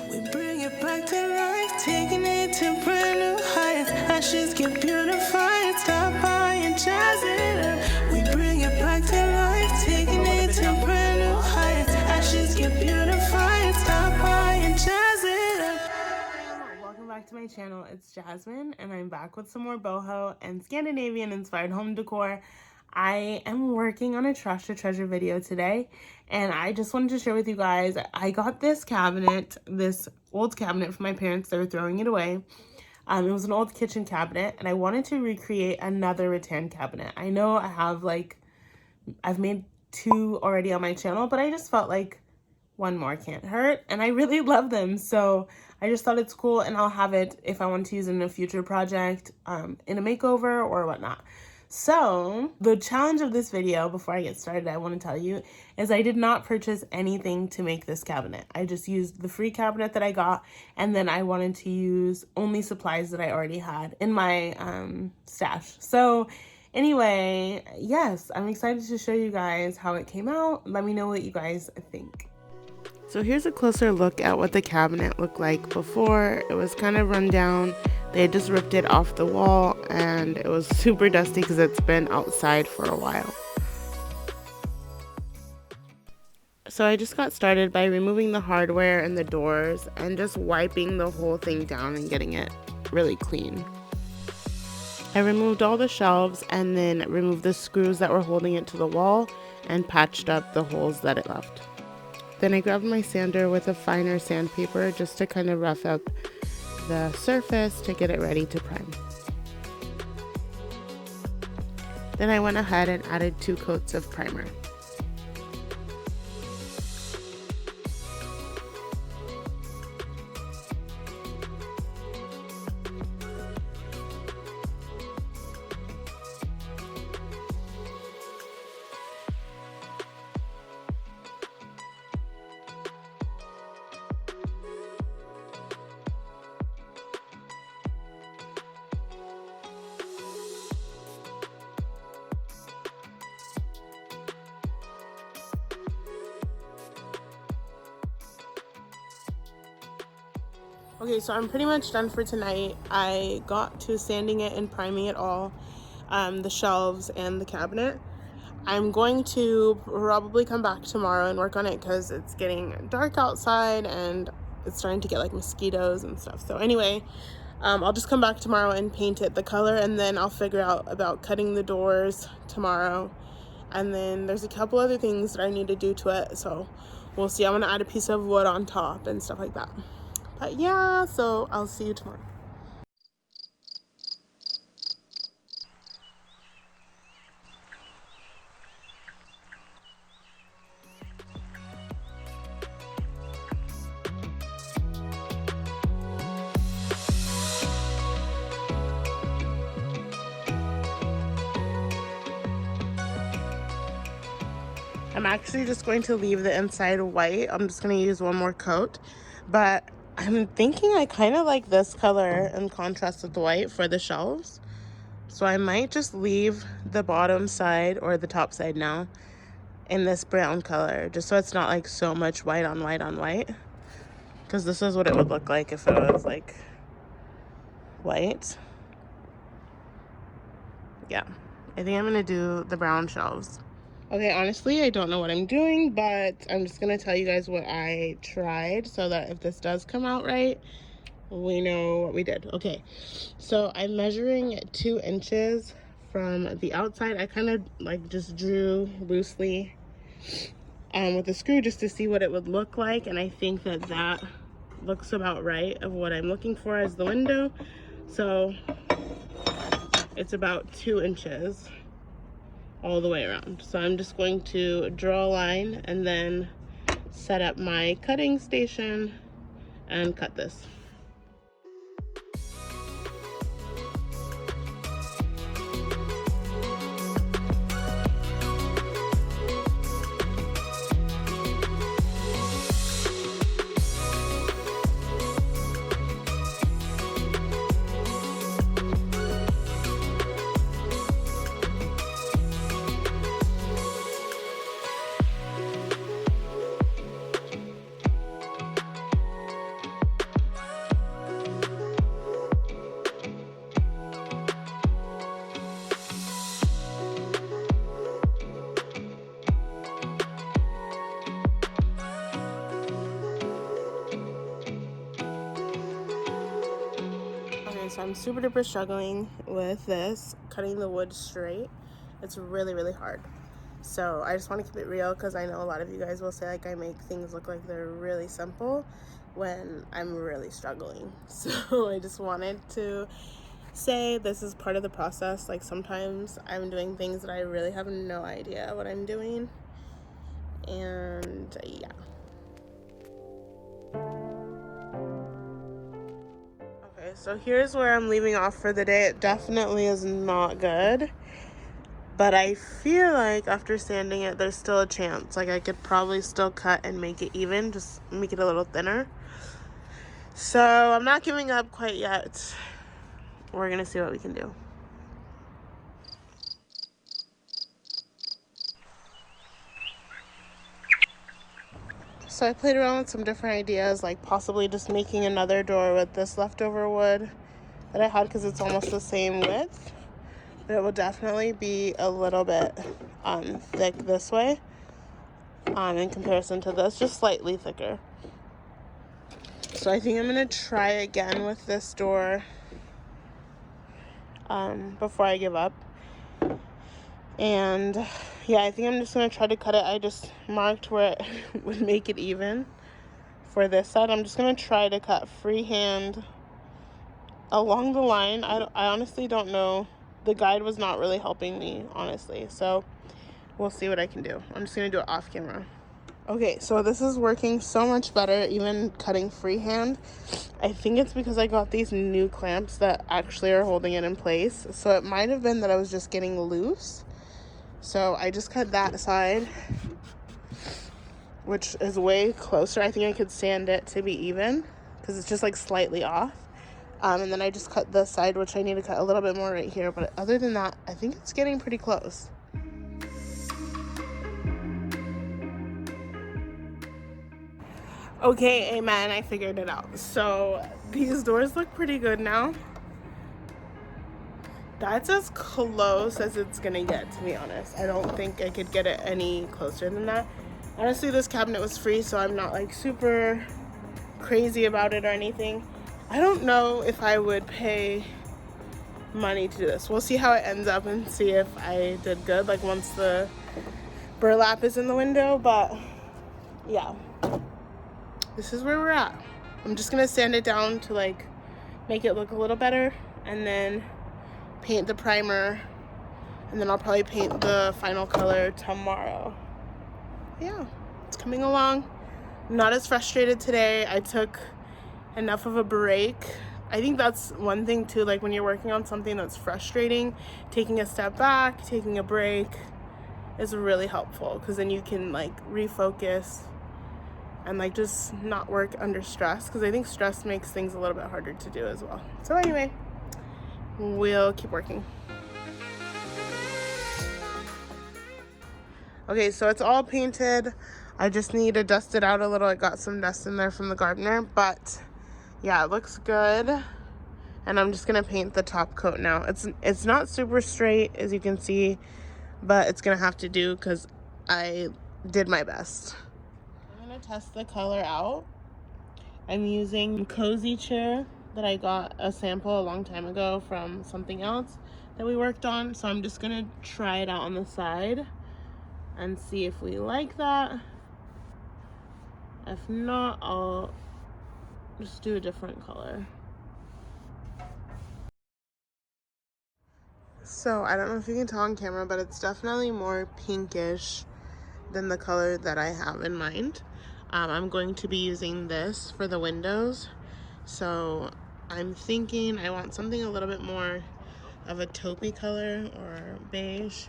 We bring it back to life, taking it to brand new heights. Ashes get beautified, stop by and jazz it up. We bring it back to life, taking it to brand new heights. Ashes get beautified, stop by and jazz it up. Welcome back to my channel. It's Jasmine, and I'm back with some more boho and Scandinavian inspired home decor. I am working on a trash to treasure video today, and I just wanted to share with you guys, I got this cabinet, this old cabinet from my parents. They were throwing it away. It was an old kitchen cabinet, and I wanted to recreate another rattan cabinet. I know I have I've made 2 already on my channel, but I just felt like one more can't hurt, and I really love them, so I just thought it's cool, and I'll have it if I want to use it in a future project, in a makeover or whatnot. So the challenge of this video, before I get started, I want to tell you, is I did not purchase anything to make this cabinet. I just used the free cabinet that I got, and then I wanted to use only supplies that I already had in my stash. So anyway, yes, I'm excited to show you guys how it came out. Let me know what you guys think. So here's a closer look at what the cabinet looked like before. It was kind of run down. They had just ripped it off the wall, and it was super dusty because it's been outside for a while. So I just got started by removing the hardware and the doors and just wiping the whole thing down and getting it really clean. I removed all the shelves and then removed the screws that were holding it to the wall and patched up the holes that it left. Then I grabbed my sander with a finer sandpaper just to kind of rough up the surface to get it ready to prime. Then I went ahead and added 2 coats of primer. Okay, so I'm pretty much done for tonight. I got to sanding it and priming it all, the shelves and the cabinet. I'm going to probably come back tomorrow and work on it because it's getting dark outside and it's starting to get like mosquitoes and stuff. So anyway, I'll just come back tomorrow and paint it the color, and then I'll figure out about cutting the doors tomorrow. And then there's a couple other things that I need to do to it, so we'll see. I'm gonna add a piece of wood on top and stuff like that. But yeah, so I'll see you tomorrow. I'm actually just going to leave the inside white. I'm just going to use one more coat, but I'm thinking I kind of like this color in contrast with the white for the shelves. So I might just leave the bottom side, or the top side now, in this brown color, just so it's not like so much white on white on white. Because this is what it would look like if it was like white. Yeah, I think I'm going to do the brown shelves. Okay, honestly, I don't know what I'm doing, but I'm just going to tell you guys what I tried so that if this does come out right, we know what we did. Okay, so I'm measuring 2 inches from the outside. I kind of like just drew loosely with a screw just to see what it would look like, and I think that that looks about right of what I'm looking for as the window. So it's about 2 inches all the way around. So I'm just going to draw a line and then set up my cutting station and cut this. Okay, so I'm super duper struggling with this, cutting the wood straight. It's really, really hard. So I just want to keep it real because I know a lot of you guys will say like I make things look like they're really simple when I'm really struggling. So I just wanted to say this is part of the process. Like sometimes I'm doing things that I really have no idea what I'm doing. And yeah. Okay, so here's where I'm leaving off for the day. It definitely is not good. But I feel like after sanding it, there's still a chance. Like I could probably still cut and make it even, just make it a little thinner. So I'm not giving up quite yet. We're gonna see what we can do. So I played around with some different ideas, like possibly just making another door with this leftover wood that I had because it's almost the same width. But it will definitely be a little bit thick this way in comparison to this, just slightly thicker. So I think I'm going to try again with this door before I give up. And yeah, I think I'm just going to try to cut it. I just marked where it would make it even for this side. I'm just going to try to cut freehand along the line. I honestly don't know. The guide was not really helping me, honestly. So we'll see what I can do. I'm just going to do it off camera. Okay, so this is working so much better, even cutting freehand. I think it's because I got these new clamps that actually are holding it in place. So it might have been that I was just getting loose. So I just cut that side, which is way closer. I think I could sand it to be even because it's just like slightly off. And then I just cut this side, which I need to cut a little bit more right here. But other than that, I think it's getting pretty close. Okay, amen, I figured it out. So these doors look pretty good now. That's as close as it's gonna get, to be honest. I don't think I could get it any closer than that. Honestly, this cabinet was free, so I'm not like super crazy about it or anything. I don't know if I would pay money to do this. We'll see how it ends up and see if I did good, like once the burlap is in the window. But yeah, this is where we're at. I'm just gonna sand it down to like make it look a little better, and then paint the primer, and then I'll probably paint the final color tomorrow. Yeah, it's coming along. I'm not as frustrated today. I took enough of a break. I think that's one thing too, like when you're working on something that's frustrating, taking a step back, taking a break is really helpful, because then you can like refocus and like just not work under stress, because I think stress makes things a little bit harder to do as well. So anyway, we'll keep working. Okay, so it's all painted. I just need to dust it out a little. I got some dust in there from the gardener, but yeah, it looks good. And I'm just gonna paint the top coat now. It's not super straight, as you can see, but it's gonna have to do because I did my best. I'm gonna test the color out. I'm using Cozy Chair that I got a sample a long time ago from something else that we worked on. So I'm just gonna try it out on the side and see if we like that. If not, I'll just do a different color. So I don't know if you can tell on camera, but it's definitely more pinkish than the color that I have in mind. I'm going to be using this for the windows. So I'm thinking I want something a little bit more of a taupey color or beige.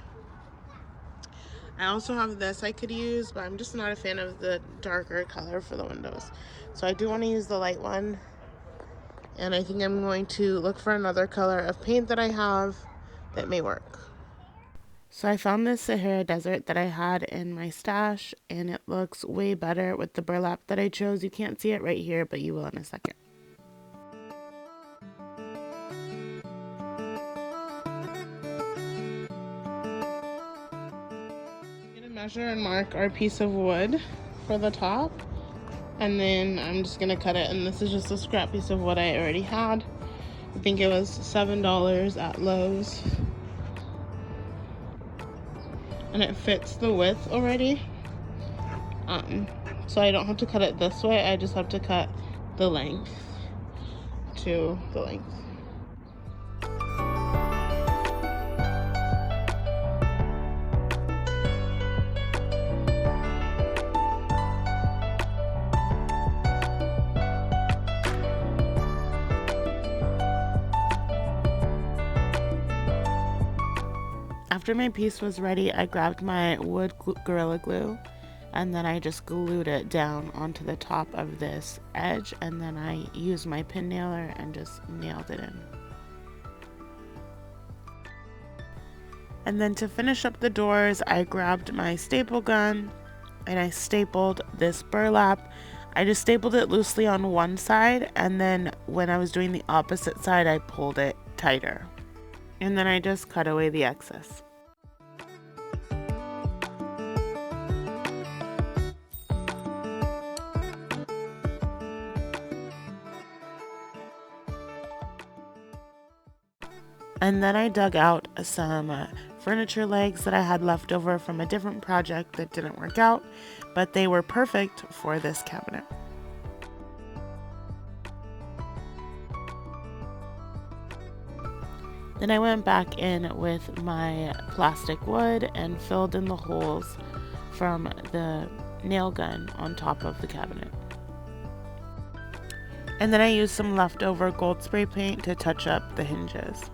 I also have this I could use, but I'm just not a fan of the darker color for the windows. So I do want to use the light one. And I think I'm going to look for another color of paint that I have that may work. So I found this Sahara Desert that I had in my stash, and it looks way better with the burlap that I chose. You can't see it right here, but you will in a second. Measure and mark our piece of wood for the top, and then I'm just gonna cut it, and this is just a scrap piece of wood I already had. I think it was $7 at Lowe's. And it fits the width already. So I don't have to cut it this way, I just have to cut the length to the length. After my piece was ready, I grabbed my wood Gorilla Glue and then I just glued it down onto the top of this edge, and then I used my pin nailer and just nailed it in. And then to finish up the doors, I grabbed my staple gun and I stapled this burlap. I just stapled it loosely on one side, and then when I was doing the opposite side, I pulled it tighter. And then I just cut away the excess. And then I dug out some furniture legs that I had left over from a different project that didn't work out, but they were perfect for this cabinet. Then I went back in with my plastic wood and filled in the holes from the nail gun on top of the cabinet. And then I used some leftover gold spray paint to touch up the hinges.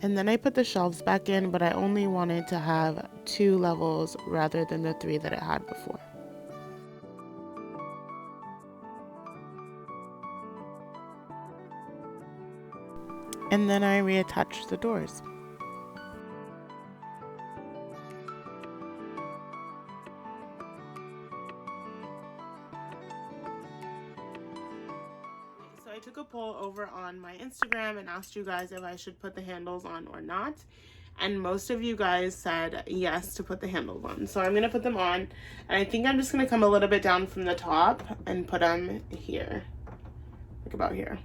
And then I put the shelves back in, but I only wanted to have 2 levels rather than the 3 that it had before. And then I reattached the doors. I took a poll over on my Instagram and asked you guys if I should put the handles on or not, and most of you guys said yes to put the handles on, so I'm gonna put them on. And I think I'm just gonna come a little bit down from the top and put them here, like about here.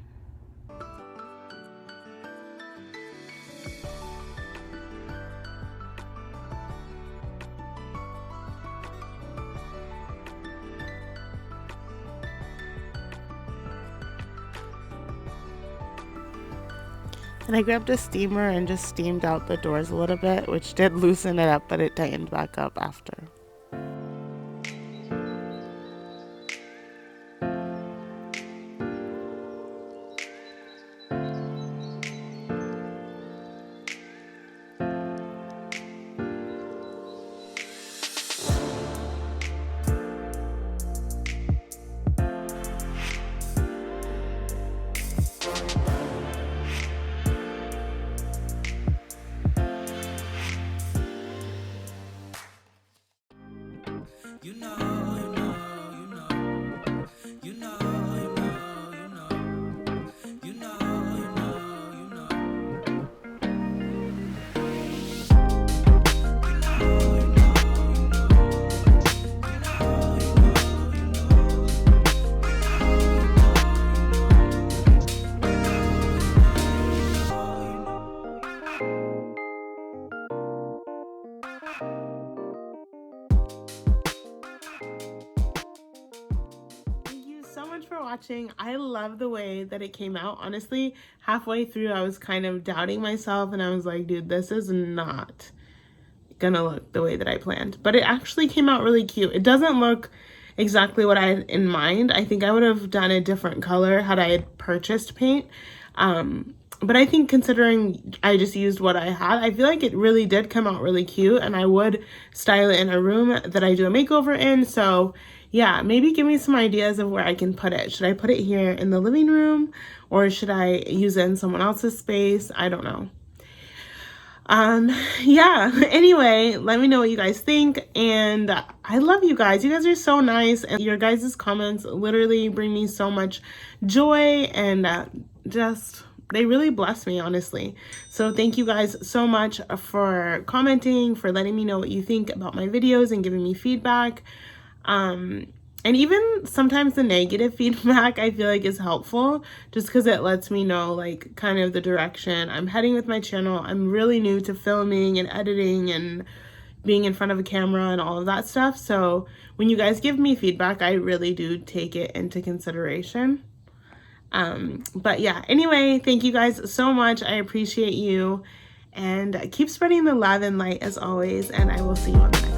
And I grabbed a steamer and just steamed out the doors a little bit, which did loosen it up, but it tightened back up after. For watching. I love the way that it came out. Honestly, halfway through I was kind of doubting myself and I was like, dude, this is not gonna look the way that I planned, but it actually came out really cute. It doesn't look exactly what I had in mind. I think I would have done a different color had I had purchased paint, but I think considering I just used what I had, I feel like it really did come out really cute, and I would style it in a room that I do a makeover in. So yeah, maybe give me some ideas of where I can put it. Should I put it here in the living room, or should I use it in someone else's space? I don't know. Yeah, anyway, let me know what you guys think, and I love you guys. You guys are so nice, and your guys' comments literally bring me so much joy, and just they really bless me, honestly. So thank you guys so much for commenting, for letting me know what you think about my videos and giving me feedback. And even sometimes the negative feedback I feel like is helpful, just because it lets me know like kind of the direction I'm heading with my channel. I'm really new to filming and editing and being in front of a camera and all of that stuff. So when you guys give me feedback, I really do take it into consideration. But yeah, anyway, thank you guys so much. I appreciate you, and keep spreading the love and light as always, and I will see you on the next